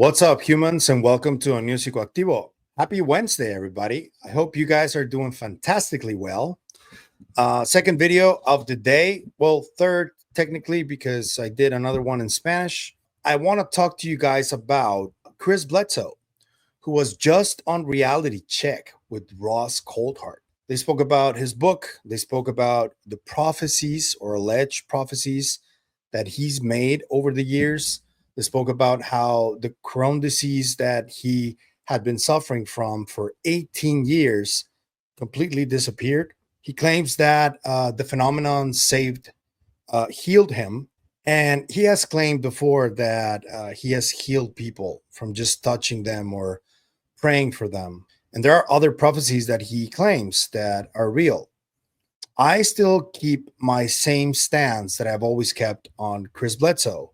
What's up, humans, and welcome to a new Psicoactivo. Happy Wednesday, everybody. I hope you guys are doing fantastically well. Second video of the day. Well, third, technically, because I did another one in Spanish. I want to talk to you guys about Chris Bledsoe, who was just on Reality Check with Ross Coulthart. They spoke about his book. They spoke about the prophecies or alleged prophecies that he's made over the years. They spoke about how the Crohn disease that he had been suffering from for 18 years completely disappeared. He claims that the phenomenon healed him. And he has claimed before that he has healed people from just touching them or praying for them. And there are other prophecies that he claims that are real. I still keep my same stance that I've always kept on Chris Bledsoe.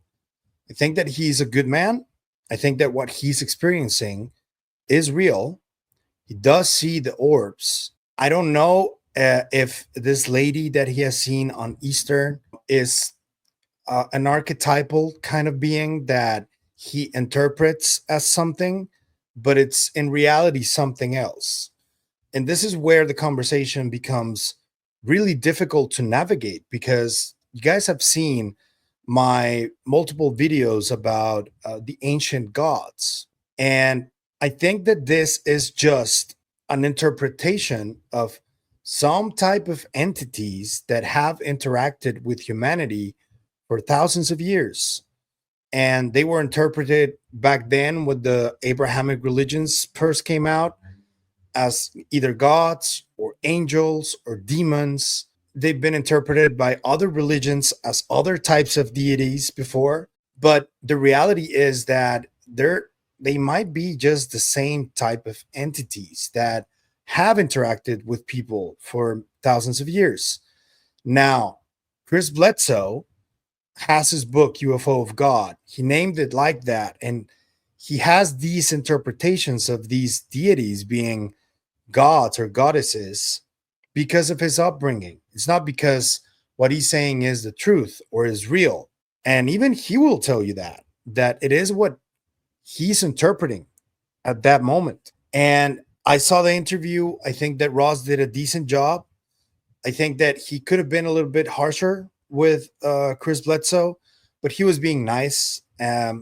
I think that he's a good man. I think that what he's experiencing is real. He does see the orbs. I don't know if this lady that he has seen on Easter is an archetypal kind of being that he interprets as something, but it's in reality something else. And this is where the conversation becomes really difficult to navigate because you guys have seen my multiple videos about the ancient gods. And I think that this is just an interpretation of some type of entities that have interacted with humanity for thousands of years. And they were interpreted back then when the Abrahamic religions first came out as either gods or angels or demons. They've been interpreted by other religions as other types of deities before. But the reality is that they might be just the same type of entities that have interacted with people for thousands of years. Now, Chris Bledsoe has his book UFO of God. He named it like that, and he has these interpretations of these deities being gods or goddesses because of his upbringing. It's not because what he's saying is the truth or is real. And even he will tell you that it is what he's interpreting at that moment. And I saw the interview. I think that Ross did a decent job. I think that he could have been a little bit harsher with Chris Bledsoe, but he was being nice.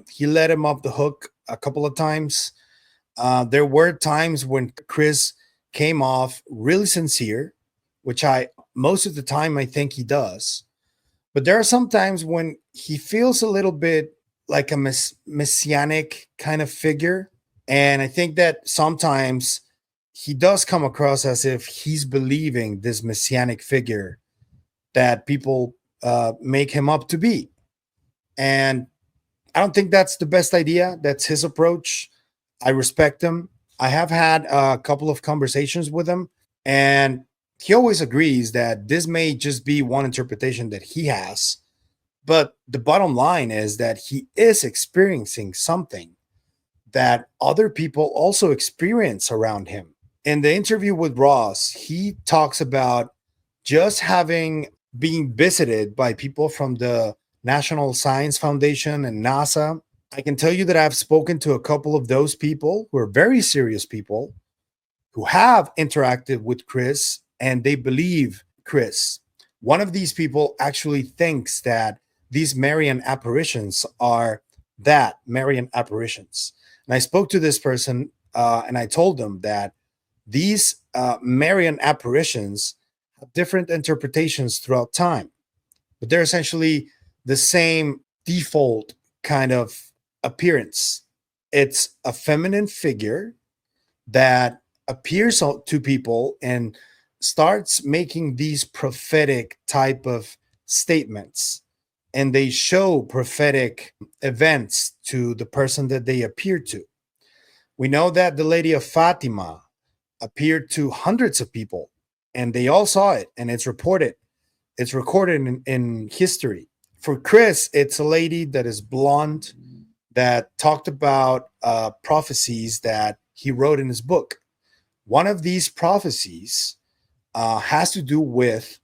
He let him off the hook a couple of times. There were times when Chris came off really sincere, which I most of the time I think he does. But there are some times when he feels a little bit like a messianic kind of figure. And I think that sometimes he does come across as if he's believing this messianic figure that people make him up to be. And I don't think that's the best idea. That's his approach. I respect him. I have had a couple of conversations with him, and he always agrees that this may just be one interpretation that he has. But the bottom line is that he is experiencing something that other people also experience around him. In the interview with Ross, he talks about just having being visited by people from the National Science Foundation and NASA. I can tell you that I've spoken to a couple of those people who are very serious people who have interacted with Chris and they believe Chris. One of these people actually thinks that these Marian apparitions are that Marian apparitions. And I spoke to this person and I told them that these Marian apparitions have different interpretations throughout time, but they're essentially the same default kind of appearance. It's a feminine figure that appears to people and starts making these prophetic type of statements, and they show prophetic events to the person that they appear to. We know that the Lady of Fatima appeared to hundreds of people and they all saw it, and it's reported. It's recorded in history. For Chris, it's a lady that is blonde that talked about prophecies that he wrote in his book. One of these prophecies has to do with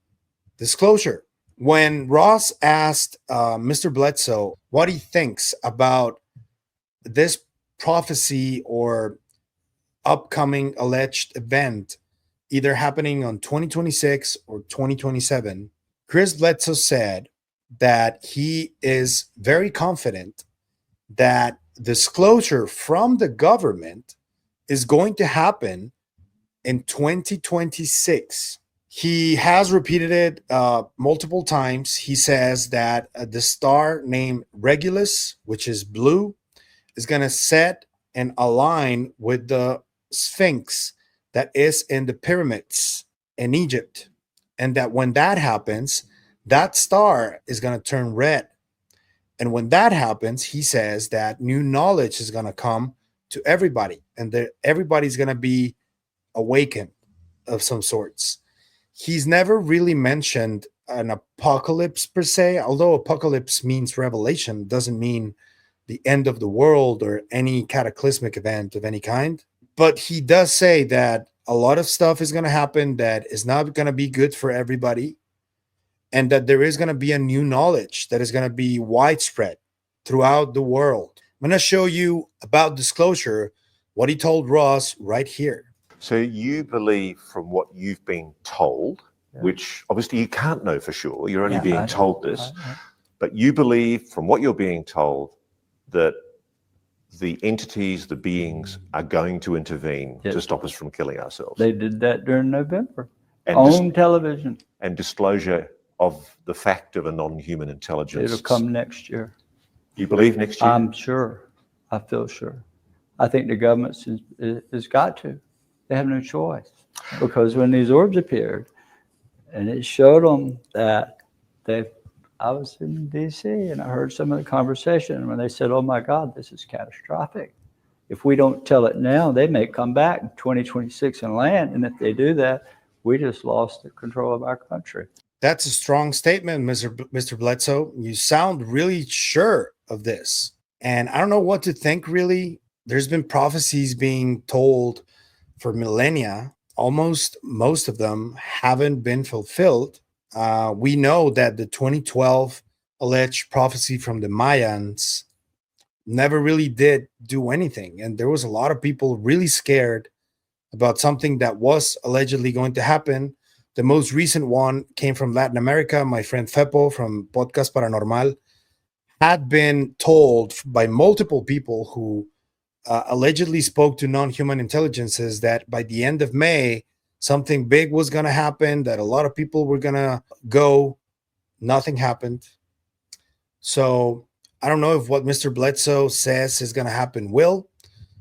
disclosure. When Ross asked Mr. Bledsoe what he thinks about this prophecy or upcoming alleged event either happening on 2026 or 2027, Chris Bledsoe said that he is very confident that disclosure from the government is going to happen in 2026. He has repeated it multiple times. He says that the star named Regulus, which is blue, is going to set and align with the Sphinx that is in the pyramids in Egypt. And that when that happens, that star is going to turn red. And when that happens, he says that new knowledge is going to come to everybody and that everybody's going to be awakened of some sorts. He's never really mentioned an apocalypse per se, although apocalypse means revelation, doesn't mean the end of the world or any cataclysmic event of any kind. But he does say that a lot of stuff is going to happen that is not going to be good for everybody, and that there is going to be a new knowledge that is going to be widespread throughout the world. I'm going to show you about disclosure what he told Ross right here. So you believe from what you've been told, which obviously you can't know for sure, you're only being told this, but you believe from what you're being told that the entities, the beings are going to intervene to stop us from killing ourselves. They did that during November on television. And disclosure of the fact of a non-human intelligence. It'll come next year. You believe next year? I'm sure. I feel sure. I think the government has got to. They have no choice. Because when these orbs appeared, and it showed them that I was in D.C. and I heard some of the conversation when they said, oh my God, this is catastrophic. If we don't tell it now, they may come back in 2026 and land. And if they do that, we just lost the control of our country. That's a strong statement, Mr. Bledsoe. You sound really sure of this. And I don't know what to think, really. There's been prophecies being told for millennia. Almost most of them haven't been fulfilled. We know that the 2012 alleged prophecy from the Mayans never really did do anything. And there was a lot of people really scared about something that was allegedly going to happen. The most recent one came from Latin America. My friend Fepo from Podcast Paranormal had been told by multiple people who allegedly spoke to non-human intelligences that by the end of May, something big was going to happen, that a lot of people were going to go. Nothing happened. So I don't know if what Mr. Bledsoe says is going to happen will.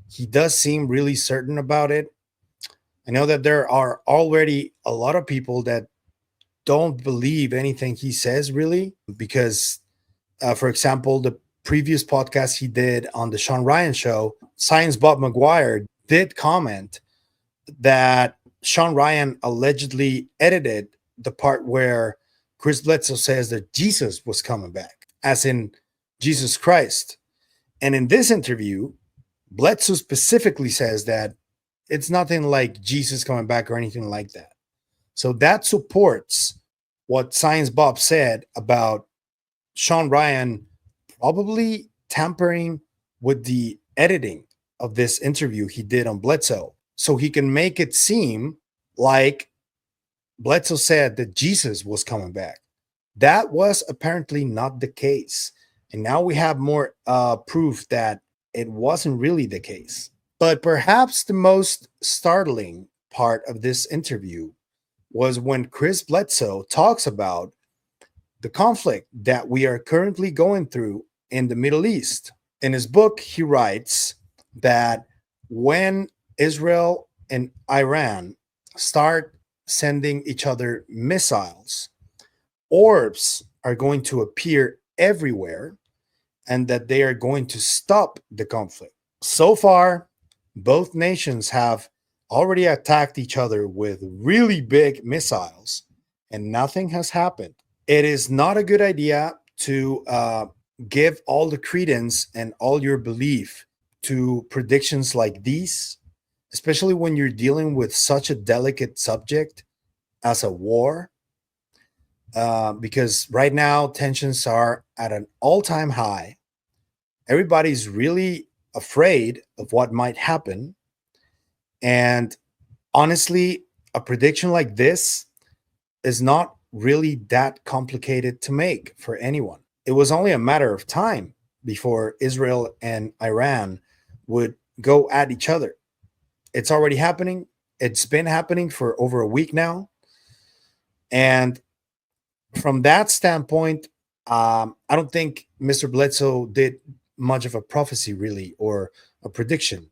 He does seem really certain about it. I know that there are already a lot of people that don't believe anything he says, really, because, for example, the previous podcast he did on the Sean Ryan show, Science Bob McGuire did comment that Sean Ryan allegedly edited the part where Chris Bledsoe says that Jesus was coming back, as in Jesus Christ. And in this interview, Bledsoe specifically says that it's nothing like Jesus coming back or anything like that. So that supports what Science Bob said about Sean Ryan probably tampering with the editing of this interview he did on Bledsoe, so he can make it seem like Bledsoe said that Jesus was coming back. That was apparently not the case. And now we have more proof that it wasn't really the case. But perhaps the most startling part of this interview was when Chris Bledsoe talks about the conflict that we are currently going through in the Middle East. In his book, he writes that when Israel and Iran start sending each other missiles, orbs are going to appear everywhere and that they are going to stop the conflict. So far, both nations have already attacked each other with really big missiles and nothing has happened. It is not a good idea to give all the credence and all your belief to predictions like these, especially when you're dealing with such a delicate subject as a war, because right now tensions are at an all-time high. Everybody's really afraid of what might happen. And honestly, a prediction like this is not really that complicated to make for anyone. It was only a matter of time before Israel and Iran would go at each other. It's already happening. It's been happening for over a week now. And from that standpoint, I don't think Mr. Bledsoe did much of a prophecy, really, or a prediction.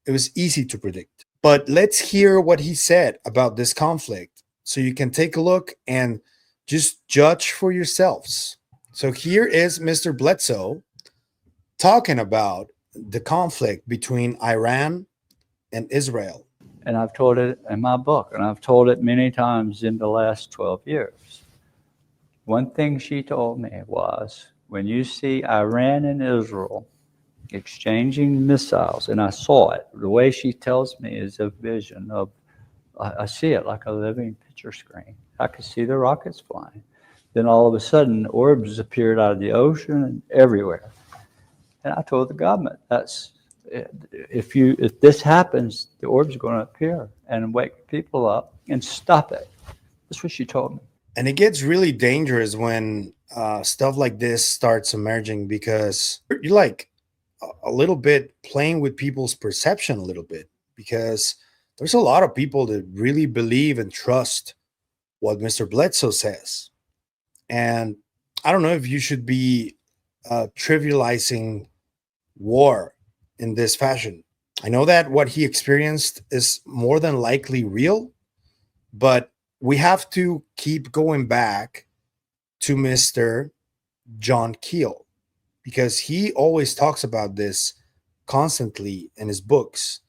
It was easy to predict. But let's hear what he said about this conflict so you can take a look and just judge for yourselves. So here is Mr. Bledsoe talking about the conflict between Iran and Israel. And I've told it in my book, and I've told it many times in the last 12 years. One thing she told me was, when you see Iran and Israel exchanging missiles, and I saw it, the way she tells me is a vision of, I see it like a living picture screen. I could see the rockets flying. Then all of a sudden, orbs appeared out of the ocean and everywhere. And I told the government, if this happens, the orbs are going to appear and wake people up and stop it. That's what she told me. And it gets really dangerous when stuff like this starts emerging, because you're like a little bit playing with people's perception a little bit, because there's a lot of people that really believe and trust what Mr. Bledsoe says. And I don't know if you should be trivializing war in this fashion. I know that what he experienced is more than likely real, but we have to keep going back to Mr. John Keel, because he always talks about this constantly in his books,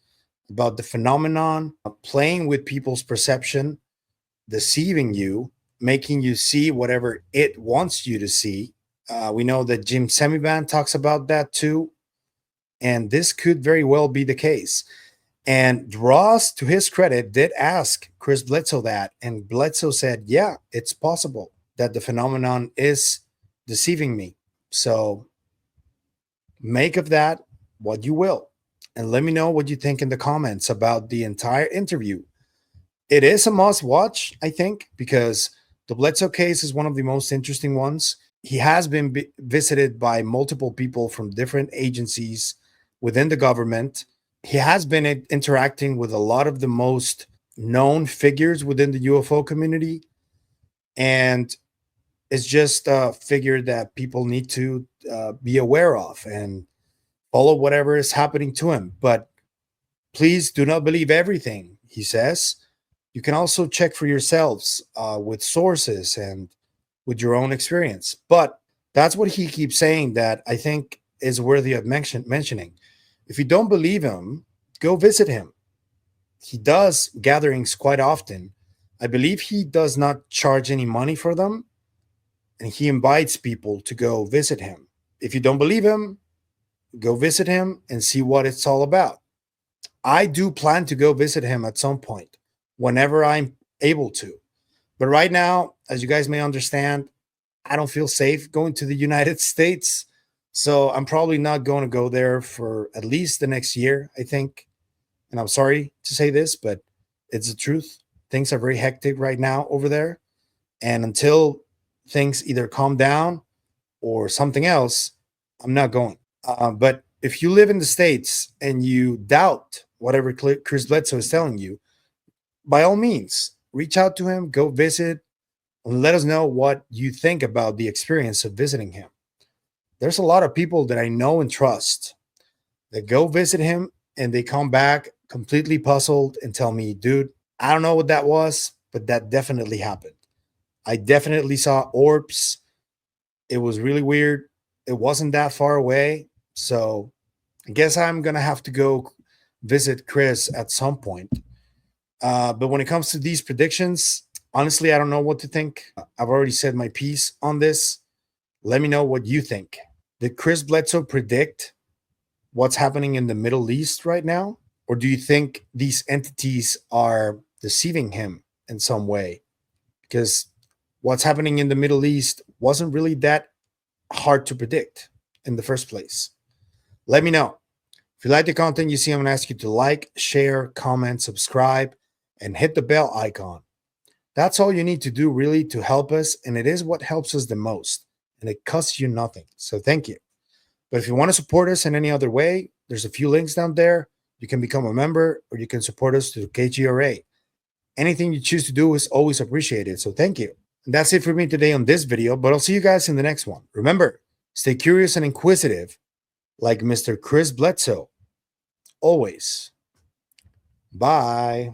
about the phenomenon of playing with people's perception, deceiving you, making you see whatever it wants you to see. We know that Jim Semivan talks about that too. And this could very well be the case. And Ross, to his credit, did ask Chris Bledsoe that. And Bledsoe said, yeah, it's possible that the phenomenon is deceiving me. So make of that what you will. And let me know what you think in the comments about the entire interview. It is a must watch, I think, because the Bledsoe case is one of the most interesting ones. He has been visited by multiple people from different agencies within the government. He has been interacting with a lot of the most known figures within the UFO community. And it's just a figure that people need to be aware of and follow whatever is happening to him. But please do not believe everything he says. You can also check for yourselves with sources and with your own experience. But that's what he keeps saying that I think is worthy of mentioning. If you don't believe him, go visit him. He does gatherings quite often. I believe he does not charge any money for them, and he invites people to go visit him. If you don't believe him, go visit him and see what it's all about. I do plan to go visit him at some point, whenever I'm able to. But right now, as you guys may understand, I don't feel safe going to the United States. So I'm probably not going to go there for at least the next year, I think. And I'm sorry to say this, but it's the truth. Things are very hectic right now over there. And until things either calm down or something else, I'm not going. But if you live in the States and you doubt whatever Chris Bledsoe is telling you, by all means, reach out to him, go visit, and let us know what you think about the experience of visiting him. There's a lot of people that I know and trust that go visit him and they come back completely puzzled and tell me, dude, I don't know what that was, but that definitely happened. I definitely saw orbs. It was really weird. It wasn't that far away. So I guess I'm going to have to go visit Chris at some point. But when it comes to these predictions, honestly, I don't know what to think. I've already said my piece on this. Let me know what you think. Did Chris Bledsoe predict what's happening in the Middle East right now? Or do you think these entities are deceiving him in some way? Because what's happening in the Middle East wasn't really that hard to predict in the first place. Let me know. If you like the content you see, I'm going to ask you to like, share, comment, subscribe, and hit the bell icon. That's all you need to do really to help us, and it is what helps us the most, and it costs you nothing. So thank you. But if you want to support us in any other way, there's a few links down there. You can become a member, or you can support us through KGRA. Anything you choose to do is always appreciated, so thank you. And that's it for me today on this video, but I'll see you guys in the next one. Remember, stay curious and inquisitive like Mr. Chris Bledsoe. Always. Bye.